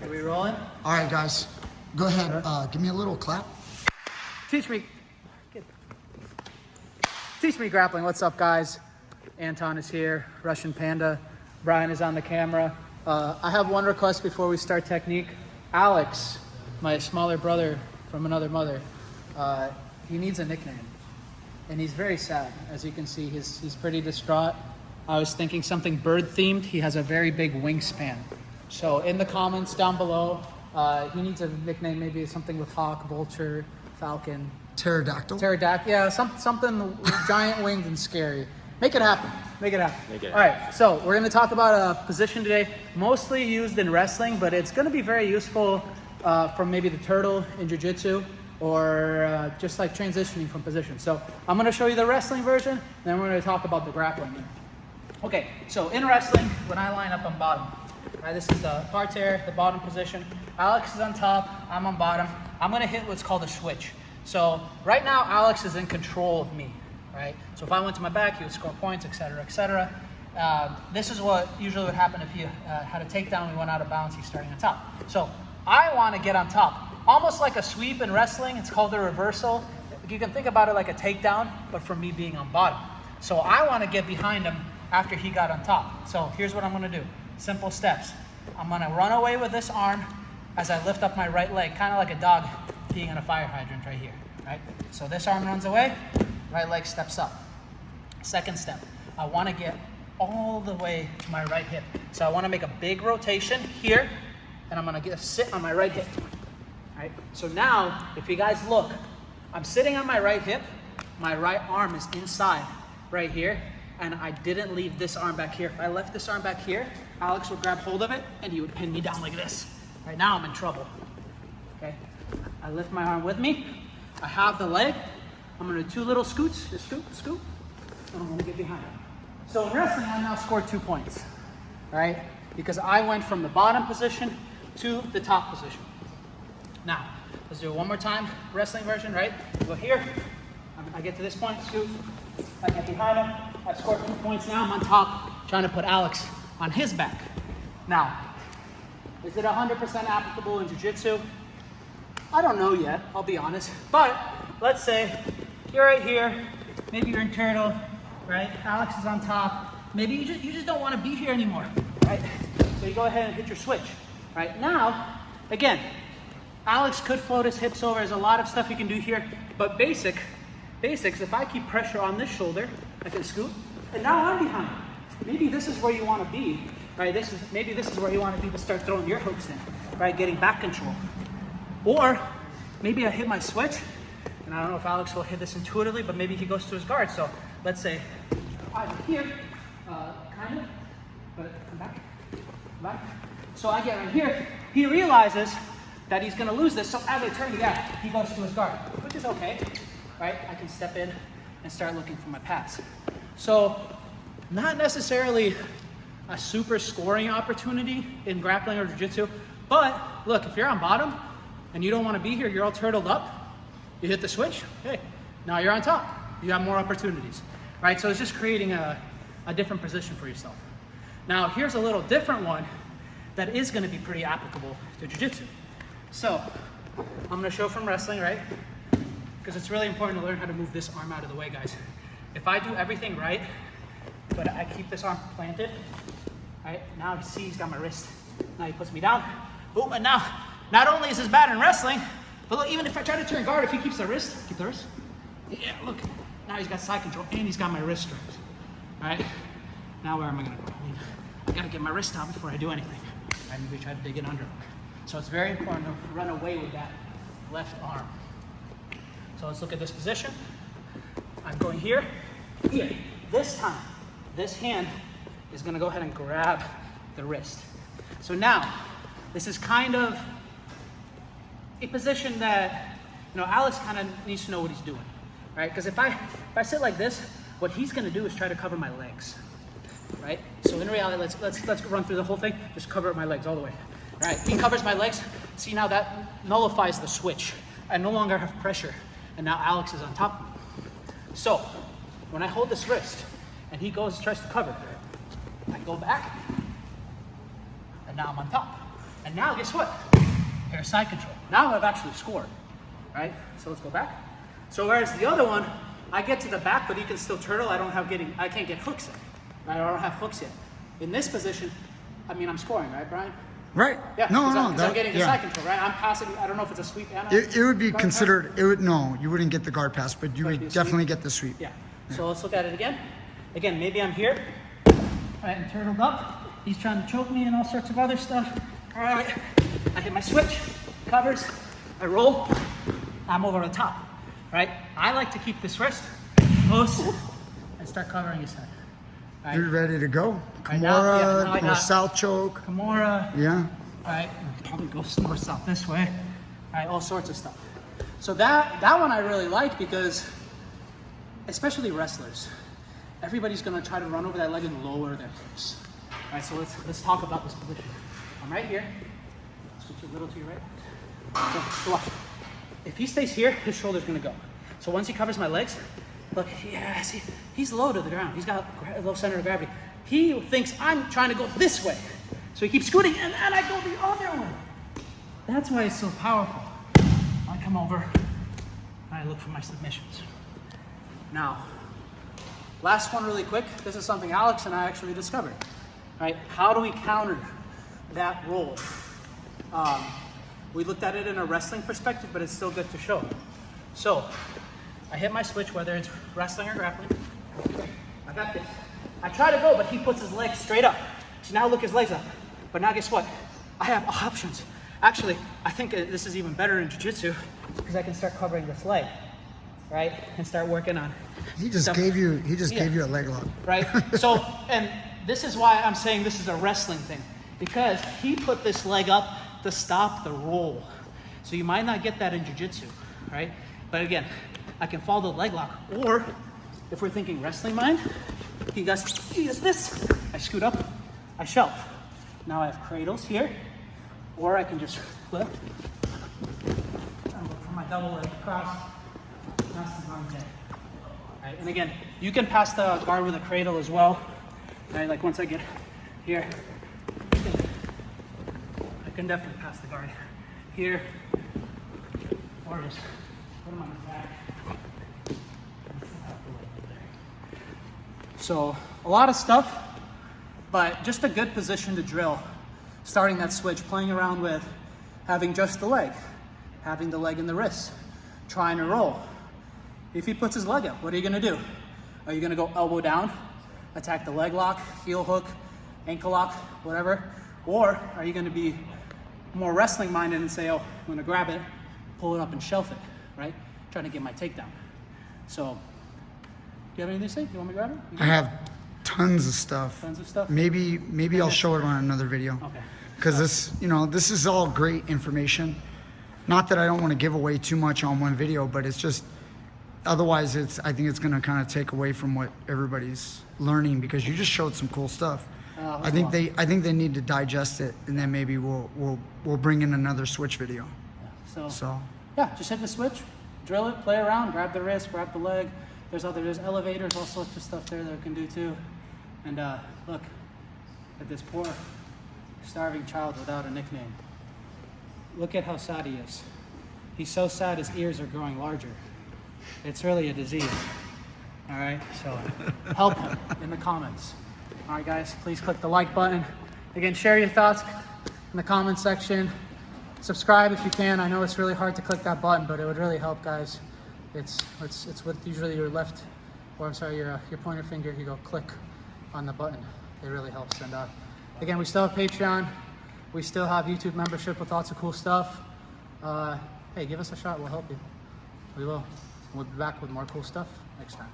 Are we rolling? All right, guys. Go ahead. Give me a little clap. Teach me grappling. What's up, guys? Anton is here. Russian Panda. Brian is on the camera. I have one request before we start technique. Alex, my smaller brother from another mother, he needs a nickname. And he's very sad. As you can see, he's pretty distraught. I was thinking something bird themed. He has a very big wingspan. So in the comments down below, he needs a nickname, maybe something with hawk, vulture, falcon. Pterodactyl? Pterodactyl, yeah, something giant winged and scary. Make it happen. Make it happen. All right, so we're gonna talk about a position today, mostly used in wrestling, but it's gonna be very useful for maybe the turtle in jiu-jitsu, or just like transitioning from position. So I'm gonna show you the wrestling version, then we're gonna talk about the grappling. Okay, so in wrestling, when I line up on bottom, right, this is the parterre, the bottom position. Alex is on top, I'm on bottom. I'm gonna hit what's called a switch. So right now, Alex is in control of me, right? So if I went to my back, he would score points, etc., etc. This is what usually would happen if you had a takedown, we went out of bounds, he's starting on top. So I wanna get on top. Almost like a sweep in wrestling, it's called a reversal. You can think about it like a takedown, but for me being on bottom. So I wanna get behind him after he got on top. So here's what I'm gonna do. Simple steps. I'm gonna run away with this arm as I lift up my right leg, kind of like a dog being in a fire hydrant right here, right? So this arm runs away, right leg steps up. Second step, I wanna get all the way to my right hip. So I wanna make a big rotation here, and I'm gonna sit on my right hip, right? So now, if you guys look, I'm sitting on my right hip, my right arm is inside right here, and I didn't leave this arm back here. If I left this arm back here, Alex would grab hold of it, and he would pin me down like this. Right now, I'm in trouble, okay? I lift my arm with me. I have the leg. I'm gonna do 2 little scoots, just scoot, scoot, and I'm gonna get behind it. So in wrestling, I now scored 2 points, right? Because I went from the bottom position to the top position. Now, let's do it one more time, wrestling version, right? Go here, I get to this point, scoot, I get behind him, I scored 2 points, now I'm on top, trying to put Alex on his back. Now, is it 100% applicable in jiu-jitsu? I don't know yet, I'll be honest. But let's say you're right here, maybe you're in turtle, right? Alex is on top. Maybe you just don't want to be here anymore, right? So you go ahead and hit your switch. Right now, again, Alex could float his hips over. There's a lot of stuff you can do here, but basics, if I keep pressure on this shoulder, I can scoot, and now I'm behind. Maybe this is where you want to be, right? Maybe this is where you want to be to start throwing your hooks in, right? Getting back control. Or maybe I hit my switch, and I don't know if Alex will hit this intuitively, but maybe he goes to his guard. So let's say I'm here, kind of, but come back. So I get right here. He realizes that he's going to lose this. So as I turn to that, he goes to his guard, which is okay, right? I can step in and start looking for my pass. So not necessarily a super scoring opportunity in grappling or jiu-jitsu, but look, if you're on bottom and you don't want to be here, you're all turtled up, you hit the switch, hey, now you're on top. You have more opportunities, right? So it's just creating a different position for yourself. Now, here's a little different one that is going to be pretty applicable to jiu-jitsu. So I'm going to show from wrestling, right? Because it's really important to learn how to move this arm out of the way, guys. If I do everything right, but I keep this arm planted, right? Now he's got my wrist. Now he puts me down. Boom, and now, not only is this bad in wrestling, but look, even if I try to turn guard, if he keeps the wrist, yeah, look. Now he's got side control, and he's got my wrist strapped, right? Now where am I gonna go? I gotta get my wrist down before I do anything. Right, maybe try to dig it under. So it's very important to run away with that left arm. So let's look at this position. I'm going here. This time, this hand is gonna go ahead and grab the wrist. So now, this is kind of a position that, Alex kind of needs to know what he's doing, right? Because if I sit like this, what he's gonna do is try to cover my legs, right? So in reality, let's run through the whole thing. Just cover my legs all the way. All right, he covers my legs. See, now that nullifies the switch. I no longer have pressure, and now Alex is on top of me. So when I hold this wrist, and he tries to cover, I go back, and now I'm on top. And now guess what? Here's side control. Now I've actually scored, right? So let's go back. So whereas the other one, I get to the back, but he can still turtle. I can't get hooks in. Right? I don't have hooks yet. In this position, I mean, I'm scoring, right, Brian? Right. Yeah. No. I'm getting the side control, right? I'm passing. I don't know if it's a sweep and it would be considered. Pass. It would no. You wouldn't get the guard pass, but you would definitely get the sweep. Yeah. So let's look at it again. Again, maybe I'm here, right, and turtled up. He's trying to choke me and all sorts of other stuff. All right. I hit my switch, covers, I roll, I'm over the top, right? I like to keep this wrist close and start covering his head. Right? You're ready to go. Right Kimura, or south choke. Kimura. Yeah. All right, probably go north south this way. All right, all sorts of stuff. So that one I really like because, especially wrestlers, everybody's gonna try to run over that leg and lower their hips. All right, so let's talk about this position. I'm right here. Switch a little to your right. So watch. If he stays here, his shoulder's gonna go. So once he covers my legs, look, yeah, see, he's low to the ground. He's got a low center of gravity. He thinks I'm trying to go this way. So he keeps scooting, and I go the other way. That's why it's so powerful. I come over, and I look for my submissions. Now, last one really quick. This is something Alex and I actually discovered. Right? How do we counter that roll? We looked at it in a wrestling perspective, but it's still good to show. So, I hit my switch, whether it's wrestling or grappling. I got this. I try to go, but he puts his legs straight up. So now look, his legs up. But now guess what? I have options. Actually, I think this is even better in jiu-jitsu because I can start covering this leg, right? And start working on. He just gave you a leg lock. Right? So, and this is why I'm saying this is a wrestling thing, because he put this leg up to stop the roll. So you might not get that in jiu-jitsu, right? But again, I can follow the leg lock. Or if we're thinking wrestling mind, he does this. I scoot up, I shelf. Now I have cradles here, or I can just flip. And look for my double leg cross. That's the arm there. Right, and again, you can pass the guard with a cradle as well. Right, like once I get here, I can definitely pass the guard here, or just put him on his back. So a lot of stuff, but just a good position to drill. Starting that switch, playing around with having just the leg, having the leg and the wrist, trying to roll. If he puts his leg up, what are you gonna do? Are you gonna go elbow down, attack the leg lock, heel hook, ankle lock, whatever? Or are you gonna be more wrestling minded and say, oh, I'm gonna grab it, pull it up and shelf it, right? Trying to get my takedown. So, do you have anything to say? You want me to grab it? I have tons of stuff. Tons of stuff? Maybe I'll show it on another video. Okay. Because this is all great information. Not that I don't want to give away too much on one video, but it's just, otherwise I think it's gonna kind of take away from what everybody's learning, because you just showed some cool stuff. I think they need to digest it, and then maybe we'll bring in another switch video. Yeah. So yeah, just hit the switch, drill it, play around, grab the wrist, grab the leg. There's elevators, all sorts of stuff there that we can do too. And look at this poor starving child without a nickname. Look at how sad he is. He's so sad his ears are growing larger. It's really a disease. All right, so help him in the comments. All right, guys, please click the like button. Again, share your thoughts in the comment section. Subscribe if you can. I know it's really hard to click that button, but it would really help, guys. It's with usually your left, or I'm sorry, your pointer finger. You go click on the button. It really helps. And again, we still have Patreon. We still have YouTube membership with lots of cool stuff. Hey, give us a shot. We'll help you. We will. We'll be back with more cool stuff next time.